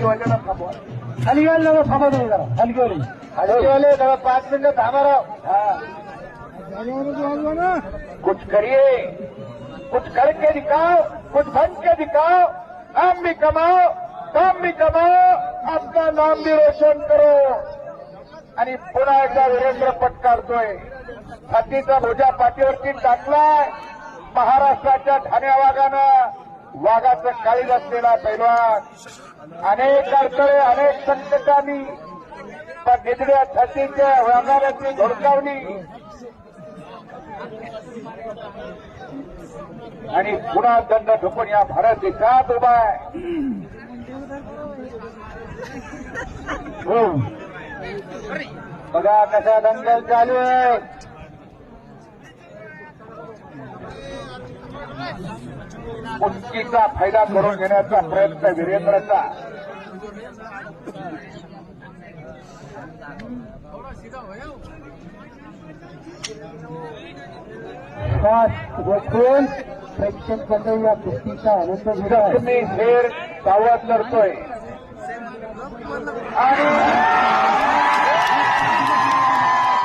हलगीवाल्याला थांबवा. हलगीवाले थांबा तुम्ही जरा. हलगीवाले जरा 5 मिनिटं थांबा राव. कुछ करिए, कुछ करके दिखाओ, कुछ बन के दिखाओ. नाम भी कमाओ, काम भी कमाओ, अपना नाम भी रोशन करो. आणि पुन्हा एकदा वीरेंद्र पट काढतोय. हातीचा भोजा पाठीवरती टाकलाय. महाराष्ट्राच्या ठाण्या वाघानं वाघाचं काळीज असलेला पैलवान. अनेक अडथळे, अनेक संकटांनी पण निधड्या छातीच्या वाघाची धुडकावली आणि पुन्हा दंड ठोकून या भारत देशात उभा आहे. बघा कसा दंगल चालू आहे. कुस्तीचा फायदा करून घेण्याचा प्रयत्न वीरेंद्रचा. प्रेक्षक मंडळी या कुस्तीचा आनंद घेत आहे. जखमी शेर सावध लढतोय आणि